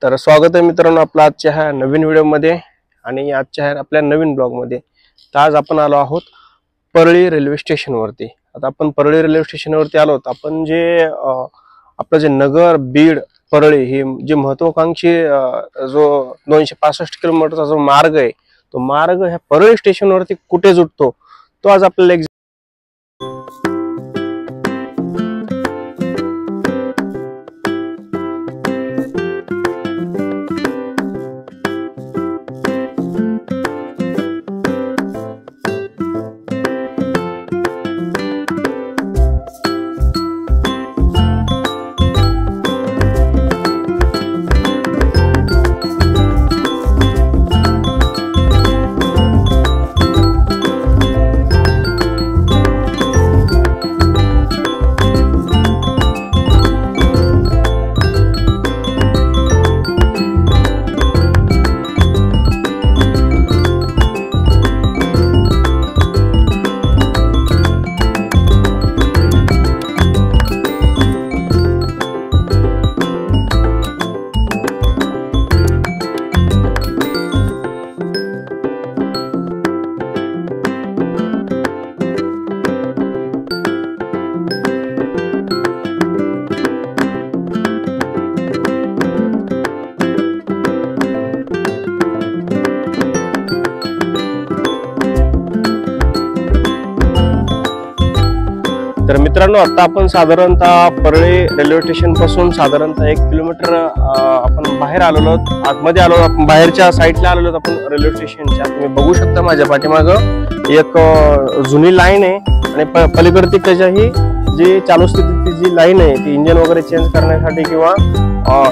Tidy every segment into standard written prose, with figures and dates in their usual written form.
तर स्वागत आहे मित्रांनो आपलं आजच्या ह्या नवीन व्हिडिओमध्ये आणि आजच्या ह्या आपल्या नवीन ब्लॉगमध्ये। तर आज आपण आलो आहोत परळी रेल्वे स्टेशनवरती। आता आपण परळी रेल्वे स्टेशनवरती आलो आहोत। आपण जे आपलं जे नगर बीड परळी ही जे महत्त्वाकांक्षी जो 265 किलोमीटरचा जो मार्ग आहे, तो मार्ग ह्या परळी स्टेशनवरती कुठे जुटतो तो आज आपल्याला तर मित्रांनो आता आपण साधारणतः परळी रेल्वे स्टेशन पासून साधारणतः 1 किलोमीटर आपण बाहेर आलेलो आहोत। आतमध्ये आलो, आपण बाहेरच्या साईडला आलेलो आहोत आपण रेल्वे स्टेशनच्या। तुम्ही बघू शकता माझ्या पाठीमागं एक जुनी लाईन आहे आणि पलीकडची त्याच्याही जी चालू स्थितीची जी लाईन आहे ती इंजिन वगैरे चेंज करण्यासाठी किंवा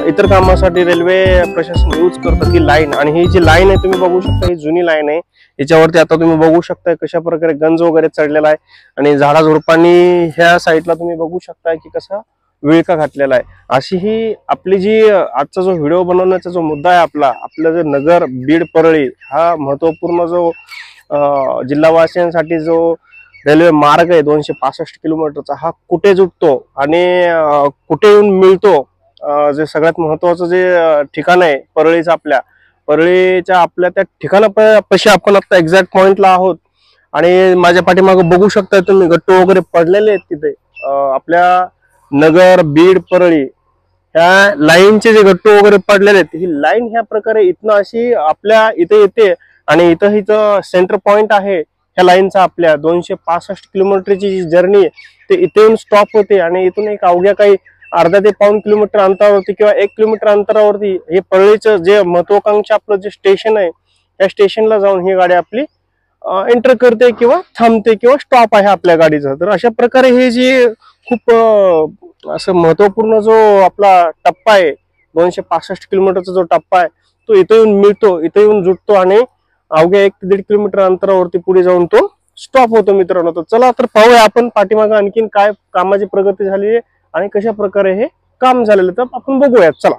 इतर कामासाठी रेल्वे प्रशासन यूज करतं ती लाईन। आणि ही जी लाईन आहे तुम्ही बघू शकता ही जुनी लाईन आहे। याच्यावरती आता तुम्ही बघू शकता कशा प्रकारे गंज वगैरे चढलेला आहे आणि झाडाझुडपांनी ह्या साईडला तुम्ही बघू शकता की कसा विळखा घातलेला आहे। अशी ही आपली जी आजचा जो व्हिडिओ बनवण्याचा जो मुद्दा आहे आपलं जे नगर बीड परळी हा महत्वपूर्ण जो जिल्हावासियांसाठी जो रेल्वे मार्ग आहे 265 किलोमीटरचा, हा कुठे जुटतो आणि कुठे येऊन मिळतो, जे सगळ्यात महत्वाचं जे ठिकाण आहे परळीचं परळीच्या आपल्या त्या ठिकाणापाशी आपण आता एक्झॅक्ट पॉइंटला आहोत। आणि माझ्या पाठीमागे बघू शकता तुम्ही गट्टू वगैरे पडलेले आहेत तिथे आपल्या नगर बीड परळी ह्या लाईनचे जे गट्टू वगैरे पडलेले आहेत, ही लाईन ह्या प्रकारे इथनं अशी आपल्या इथे येते आणि इथं सेंटर पॉइंट आहे ह्या लाईनचा। आपल्या 265 किलोमीटरची जी जर्नी ते इथे येऊन स्टॉप होते आणि इथून एक अवघ्या काही अर्धा ते पाऊण किलोमीटर अंतरावरती किंवा 1 किलोमीटर अंतरावरती हे परळीचं जे महत्वाकांक्षी आपलं जे स्टेशन आहे त्या स्टेशनला जाऊन ही गाडी आपली एंटर करते किंवा थांबते किंवा स्टॉप आहे आपल्या गाडीचा। तर अशा प्रकारे हे जे खूप असं महत्वपूर्ण जो आपला टप्पा आहे 265 किलोमीटरचा जो टप्पा आहे तो इथे येऊन मिळतो, इथे येऊन जुटतो आणि अवघ्या 1 ते 1.5 किलोमीटर अंतरावरती पुढे जाऊन तो स्टॉप होतो मित्रांनो। तर चला तर पाहूया आपण पाठीमागे आणखीन काय कामाची प्रगती झाली आहे आणि कशा प्रकारे हे काम झालेलं तर आपण बघूयात। चला,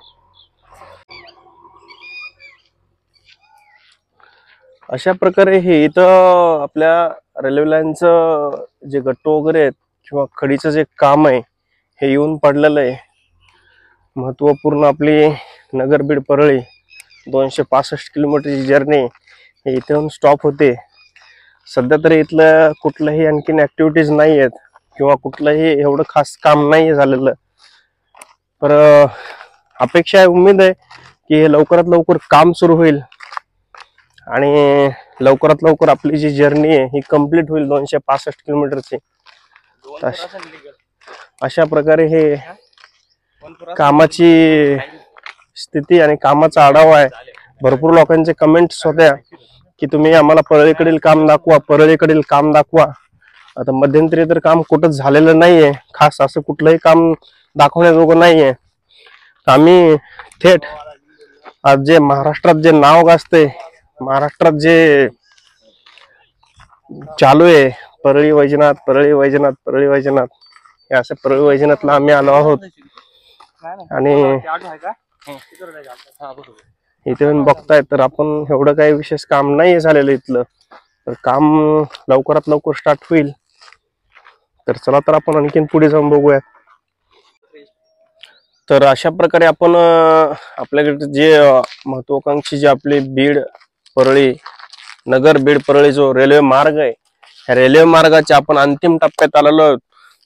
अशा प्रकारे हे इथं आपल्या रेल्वे लाईनचं जे गट्टू वगैरे आहेत किंवा खडीचं जे काम आहे हे येऊन पडलेलं आहे। महत्वपूर्ण आपली नगर बीड परळी 265 किलोमीटरची जर्नी हे इथे येऊन स्टॉप होते। सध्या तरी इथलं कुठलंही आणखीन ऍक्टिव्हिटीज नाही आहेत किंवा कुठलंही एवढं खास काम नाही झालेलं, पर अपेक्षा आहे, उम्मीद आहे की हे लवकरात लवकर काम सुरू होईल आणि लवकरात लवकर आपली जी जर्नी आहे ही कंप्लीट होईल 265 किलोमीटरची। अशा प्रकारे हे कामाची स्थिती आणि कामाचा आढावा आहे। भरपूर लोकांचे कमेंट्स होत्या की तुम्ही आम्हाला परळीकडील काम दाखवा, परळीकडील काम दाखवा। आता मध्यंतरी तर काम कुठंच झालेलं नाहीये, खास असं कुठलंही काम दाखवण्याजोगं नाहीये। आम्ही थेट आज जे महाराष्ट्रात जे नाव गाजते, महाराष्ट्रात जे चालू आहे परळी वैजनाथ परळी वैजनाथ परळी वैजनाथ, हे असं परळी वैजनाथला आम्ही आलो आहोत आणि इथे येऊन बघताय तर आपण एवढं काही विशेष काम नाही झालेलं इथलं, तर काम लवकरात लवकर स्टार्ट होईल। तर चला तर आपण आणखीन पुढे जाऊन बघूया। तर अशा प्रकारे आपण आपल्याकडे जे महत्वाकांक्षी जे आपले बीड परळी नगर बीड परळी जो रेल्वे मार्ग आहे, ह्या रेल्वे मार्गाच्या आपण अंतिम टप्प्यात आलेलो आहोत.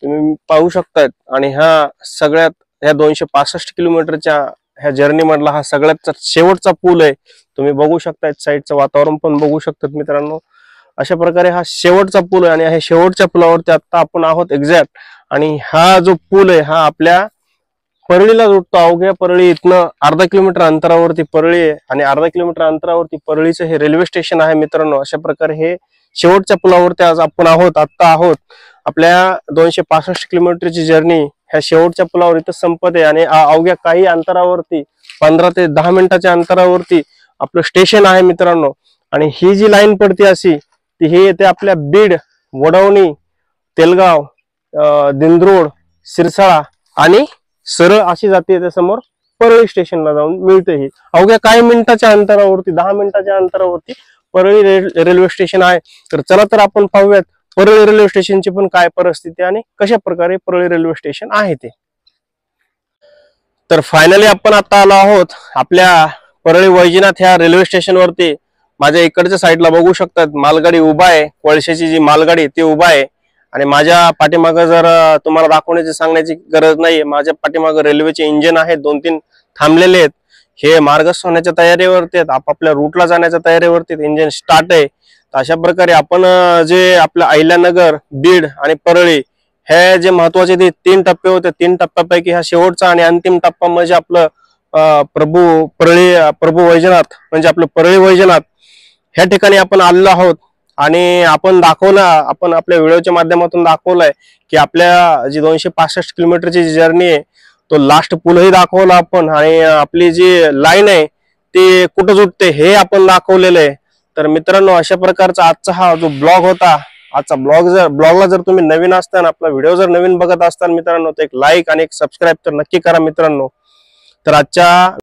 तुम्ही पाहू शकतात. आणि ह्या 265 किलोमीटरच्या ह्या जर्नी मधला हा सगळ्यात शेवटचा पूल आहे. तुम्ही बघू शकता साईडचं वातावरण पण बघू शकतात मित्रांनो. अशा प्रकारे हा शेवटचा पूल आहे आणि ह्या शेवटच्या पुलावरती आता आपण आहोत एक्झॅक्ट. आणि हा जो पूल आहे हा आपल्या परळीला जोडतो. अवघ्या परळी इथनं अर्धा किलोमीटर अंतरावरती परळी आहे आणि अर्धा किलोमीटर अंतरावरती परळीचं हे रेल्वे स्टेशन आहे मित्रांनो. अशा प्रकारे हे शेवटच्या पुलावरती आज आपण आता आहोत. आपल्या 265 किलोमीटरची जर्नी ह्या शेवटच्या पुलावर इथं संपत आहे आणि अवघ्या काही अंतरावरती 15 ते 10 मिनिटाच्या अंतरावरती आपलं स्टेशन आहे मित्रांनो. आणि ही जी लाईन पडते अशी ती हे येते आपल्या बीड, वडवणी, तेलगाव, दिंद्रोड, सिरसाळा आणि सरळ अशी जाते त्यासमोर परळी स्टेशनला जाऊन मिळते. ही अवघ्या काही मिनिटाच्या अंतरावरती 10 मिनिटाच्या अंतरावरती परळी रेल्वे स्टेशन आहे. तर चला तर आपण पाहूयात परळी रेल्वे स्टेशनची पण काय परिस्थिती आणि कशा प्रकारे परळी रेल्वे स्टेशन आहे ते. तर फायनली आपण आता आलो आहोत आपल्या परळी वैजनाथ ह्या रेल्वे स्टेशनवरती. माझ्या इकडच्या साईडला बघू शकतात मालगाडी उभा आहे, कोळशाची जी मालगाडी ती उभा आहे. आणि माझ्या पाठीमागं जर तुम्हाला दाखवण्याची सांगण्याची गरज नाहीये, माझ्या पाठीमागं रेल्वेचे इंजिन आहेत 2-3 थांबलेले आहेत. हे मार्गस्थ होण्याच्या तयारीवरती आहेत, आपापल्या रूटला जाण्याच्या तयारीवरती इंजिन स्टार्ट आहे. अशा प्रकारे आपण जे आपलं अहिल्यानगर, बीड आणि परळी हे जे महत्वाचे ते 3 टप्पे होते, 3 टप्प्यापैकी हा शेवटचा आणि अंतिम टप्पा म्हणजे आपलं प्रभू वैजनाथ म्हणजे आपलं परळी वैजनाथ ह्या ठिकाणी आपण आलेलो आहोत. आणि आपण आपल्या व्हिडिओच्या माध्यमातून दाखवलंय की आपल्या जी 265 किलोमीटरची जर्नी आहे तो लास्ट पूलही दाखवला आपण. आणि आपली जी लाईन आहे ती कुठं जुटते हे आपण दाखवलेलं आहे. तर मित्रांनो अशा प्रकारचा आजचा हा जो ब्लॉग होता. आजचा ब्लॉगला जर तुम्ही नवीन असताना आपला व्हिडिओ जर नवीन बघत असताना मित्रांनो तर एक लाईक आणि एक सबस्क्राईब तर नक्की करा मित्रांनो. तर आजच्या